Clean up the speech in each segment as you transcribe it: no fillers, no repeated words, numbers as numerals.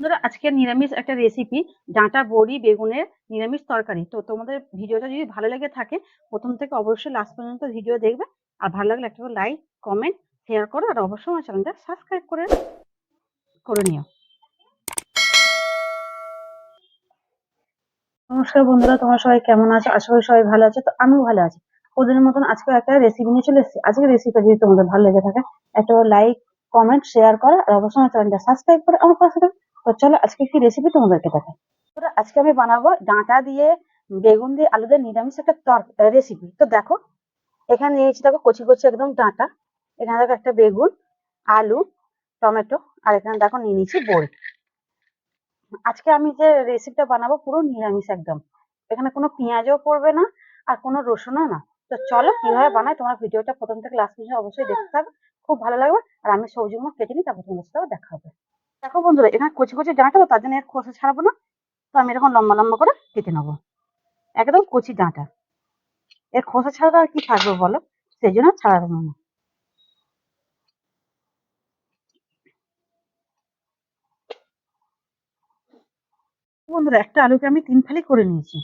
বন্ধুরা আজকে নিরামিষ একটা রেসিপি ডাঁটা বড়ি বেগুনের নিরামিষ তরকারি। তো তোমাদের ভিডিওটা যদি ভালো লেগে থাকে প্রথম থেকে অবশ্যই লাস্ট পর্যন্ত ভিডিও দেখবে। আর ভালো লাগলে একটা লাইক, কমেন্ট, শেয়ার করো আর অবশ্যই আমার চ্যানেলটা সাবস্ক্রাইব করে নিও। নমস্কার বন্ধুরা, তোমরা সবাই কেমন আছো? আশা করি সবাই ভালো আছো। তো আমিও ভালো আছি। ওদের মতন আজকে একটা রেসিপি নিয়ে চলে এসেছি। আজকে রেসিপিটা যদি তোমাদের ভালো লেগে থাকে একটা লাইক, কমেন্ট, শেয়ার করো আর অবশ্যই আমার চ্যানেলটা সাবস্ক্রাইব করে আমার পাশে থাকো। তো চলো আজকে কি রেসিপি তোমাদেরকে দেখাই। আজকে আমি বানাবো ডাঁটা দিয়ে বেগুন দিয়ে আলু দিয়ে নিরামিষ একটা রেসিপি। তো দেখো এখানে নিয়েছি, দেখো কচি কচি একদম ডাঁটা, এখানে দেখো একটা বেগুন, আলু, টমেটো, আর এখানে দেখো নিয়ে নিয়েছি বড়ি। আজকে আমি যে রেসিপিটা বানাবো পুরো নিরামিষ একদম, এখানে কোনো পেঁয়াজও পড়বে না আর কোনো রসুনও না। তো চলো কিভাবে বানাই, তোমার ভিডিওটা প্রথম থেকে লাস্ট পর্যন্ত অবশ্যই দেখতে হবে, খুব ভালো লাগবে। আর আমি সবজিগুলো কেটে নিই, তারপর তোমাদের সাথে দেখা হবে। দেখো বন্ধুরা এখানে কচি কচি ডাঁটা, তো তার জন্য এর খোসা ছাড়াবো না। তো আমি এরকম লম্বা লম্বা করে কেটে নেবো, একদম কচি ডাঁটা। এর খোসা ছাড়া আর কি থাকবে বলো, সেই জন্য ছাড়াবো না। বন্ধুরা একটা আলুকে আমি 3 ফালি করে নিয়েছি।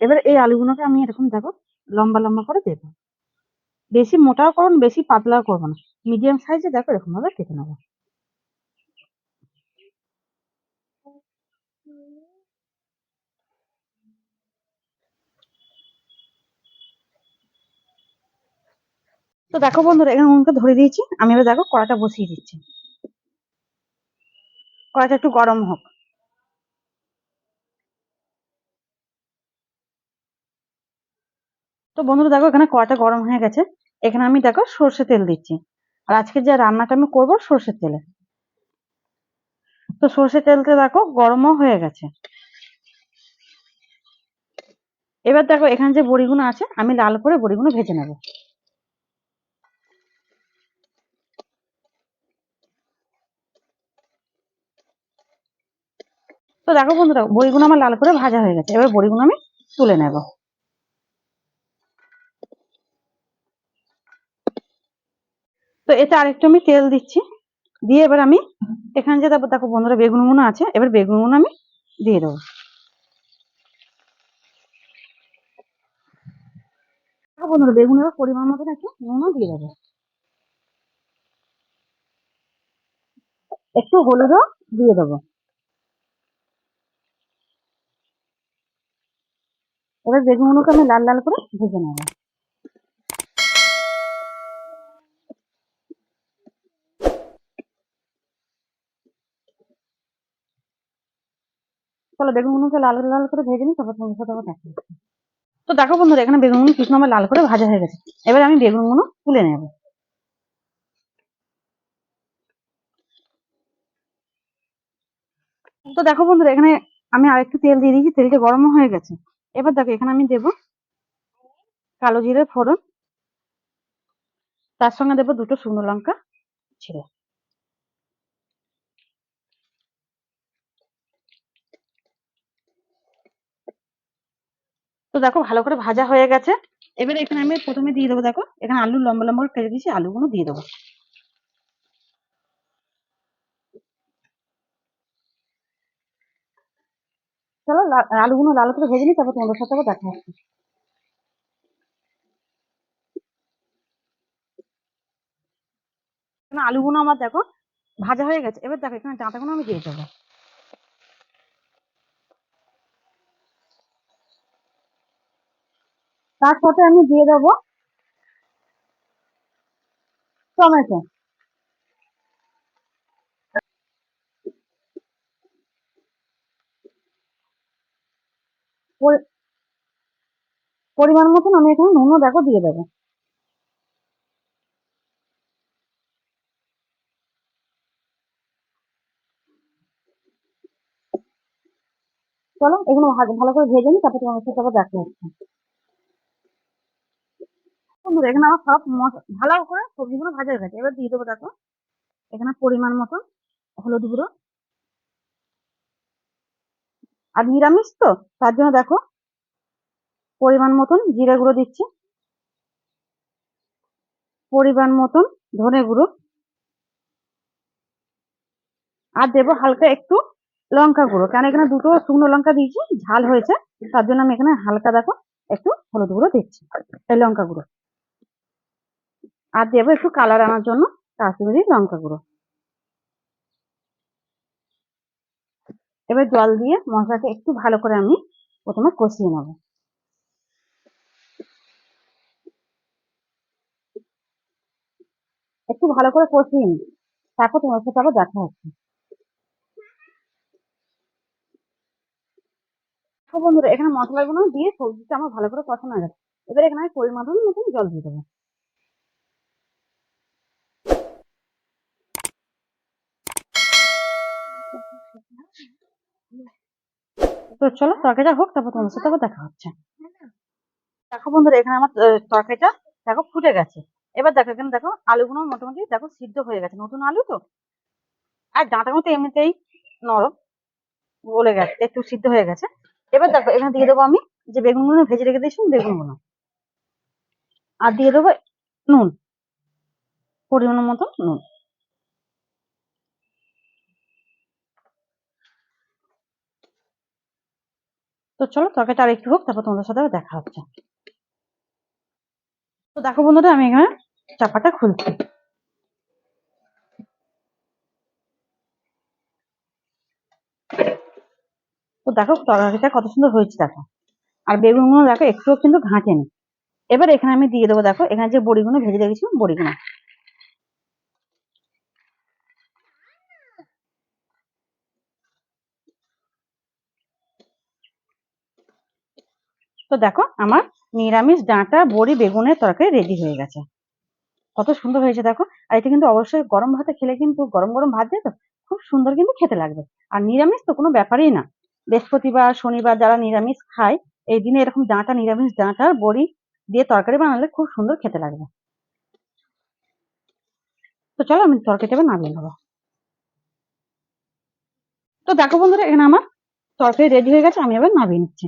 এবার এই আলুগুলোকে আমি এরকম দেখো লম্বা লম্বা করে দেবো। বেশি মোটাও করবো না, বেশি পাতলাও করবো না, মিডিয়াম সাইজে দেখো এরকম ভাবে কেটে নেবো। তো দেখো বন্ধুরা এখানে উনুনটা ধরে দিয়েছি, আমি এবার দেখো কড়াটা বসিয়ে দিচ্ছি। কড়াটা একটু গরম হোক। তো বন্ধুরা দেখো এখানে কড়াটা গরম হয়ে গেছে। এখানে আমি দেখো সর্ষে তেল দিচ্ছি। আর আজকে যে রান্নাটা আমি করবো সর্ষের তেলে। তো সর্ষে তেলটা দেখো গরমও হয়ে গেছে। এবার দেখো এখানে যে বড়িগুলো আছে আমি লাল করে বড়িগুলো ভেজে নেবো। তো দেখো বন্ধুরা বড়িগুলো আমার লাল করে ভাজা হয়ে গেছে, এবার বড়িগুলো আমি তুলে নেব। তো এতে আরেকটু আমি তেল দিচ্ছি, দিয়ে এবার আমি এখানে যে দেখো দেখো বন্ধুরা বেগুনগুলো আছে, এবার বেগুনগুলো আমি দিয়ে দেবো। দেখো বন্ধুরা বেগুনের পরিমাণ মতন একটু নুনও দিয়ে দেবো, একটু হলুদও দিয়ে দেবো। এবার বেগুনগুলোকে আমি লাল লাল করে ভেজে নেবো। চলো বেগুনগুলোকে লাল লাল করে ভেজে নিই, তারপর তোমার সাথে আবার দেখা হচ্ছে। তো দেখো বন্ধুরা এখানে বেগুনগুলো কিছু আমার লাল করে ভাজা হয়ে গেছে, এবার আমি বেগুনগুলো তুলে নেব। তো দেখো বন্ধুরা এখানে আমি আরেকটু তেল দিয়ে দিয়েছি, তেলটা গরম হয়ে গেছে। এবার দেখো এখানে আমি দেবো কালো জিরে ফোড়ন, তার সঙ্গে দেবো দুটো শুকনো লঙ্কা ছিঁড়ে। তো দেখো ভালো করে ভাজা হয়ে গেছে। এবারে এখানে আমি প্রথমে দিয়ে দেবো, দেখো এখানে আলু লম্বা লম্বা করে কেটে দিয়েছি, আলুগুলো দিয়ে দেবো। চলো আলুগুলো লাল করে ভেজে নিই, তারপর তোমাদের সাথে আবার দেখা হচ্ছে। এখানে আলুগুলো আমার দেখো ভাজা হয়ে গেছে, এবার দেখো এখানে ডাঁটাগুলো আমি দিয়ে দেবো। তার সাথে আমি দিয়ে দেবো টমেটো। পরিমাণ মতন আমি এখানে নুনও দেখো দিয়ে দেবো। চলো এগুলো ভালো করে ভেজে নিই, তারপর তোমার সাথে আবার দেখা হচ্ছে। বন্ধুরা এখানে আমার সব ভালো করে সবজিগুলো ভাজা হয়ে গেছে, এবার দিয়ে দেবো দেখো এখানে পরিমাণ মতন হলুদ গুঁড়ো। আর নিরামিষ তো তার জন্য দেখো পরিমাণ মতন জিরে গুঁড়ো দিচ্ছি, পরিমাণ মতন ধনে গুঁড়ো, আর দেবো হালকা একটু লঙ্কা গুঁড়ো, কারণ এখানে দুটো শুকনো লঙ্কা দিয়েছি, ঝাল হয়েছে, তার জন্য আমি এখানে হালকা দেখো একটু হলুদ গুঁড়ো দিচ্ছি, এই লঙ্কা গুঁড়ো। আর দেবো একটু কালার আনার জন্য কাশ্মীরি লঙ্কা গুঁড়ো। এবার জল দিয়ে মশলাটা একটু ভালো করে আমি প্রথমে কষিয়ে নেবো। একটু ভালো করে কষিয়ে নিই, তারপর তোমার সাথে আবার দেখা হচ্ছে। তো বন্ধুরা এখানে মশলাগুলো দিয়ে সবজিটা আমার ভালো করে কষানো হয়ে গেছে। এবার এখানে আমি পরিমাণ মতন জল দিয়ে দেবো। তো চলো তরকারিটা হোক, তারপর তোমার সাথে আবার দেখা হচ্ছে। দেখো বন্ধুরা এখানে আমার তরকারিটা দেখো ফুটে গেছে। এবার দেখো এখানে দেখো আলুগুলো মোটামুটি দেখো সিদ্ধ হয়ে গেছে, নতুন আলু তো, আর ডাঁটার মতো এমনিতেই নরম, গলে গেছে, একটু সিদ্ধ হয়ে গেছে। এবার দেখো এখানে দিয়ে দেবো আমি যে বেগুনগুলো ভেজে রেখে দিয়েছি বেগুনগুলো, আর দিয়ে দেবো নুন, পরিমাণ মতো নুন। তো চলো তরকারিটা আর একটু হোক, তারপর তোমাদের সাথে দেখা হচ্ছে। তো দেখো বন্ধুরা আমি এখানে চাপাটা খুলছি। তো দেখো তরকারিটা কত সুন্দর হয়েছে দেখো, আর বেগুনগুলো দেখো একটুও কিন্তু ঘাঁটেনি। এবার এখানে আমি দিয়ে দেবো দেখো এখানে যে বড়িগুলো ভেজে রেখেছিলাম বড়িগুলো। তো দেখো আমার নিরামিষ ডাঁটা বড়ি বেগুনের তরকারি রেডি হয়ে গেছে। কত সুন্দর হয়েছে দেখো। আর এটা কিন্তু অবশ্যই গরম ভাতে খেলে, কিন্তু গরম গরম ভাত দিয়ে তো খুব সুন্দর কিন্তু খেতে লাগবে। আর নিরামিষ তো কোনো ব্যাপারই না, বৃহস্পতিবার শনিবার যারা নিরামিষ খায় এই দিনে এরকম ডাঁটা, নিরামিষ ডাঁটার বড়ি দিয়ে তরকারি বানালে খুব সুন্দর খেতে লাগবে। তো চলো আমি তরকারিটা এবার নামিয়ে নেবো। তো দেখো বন্ধুরা এখানে আমার তরকারি রেডি হয়ে গেছে, আমি এবার নামিয়ে নিচ্ছি।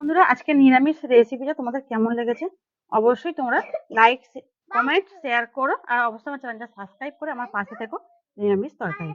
বন্ধুরা আজকে নিরামিষ রেসিপিটা তোমাদের কেমন লেগেছে অবশ্যই তোমরা লাইক কমেন্ট শেয়ার করো, আর অবশ্যই আমার চ্যানেলটা সাবস্ক্রাইব করে আমার পাশে থেকো। নিরামিষ তরকারি।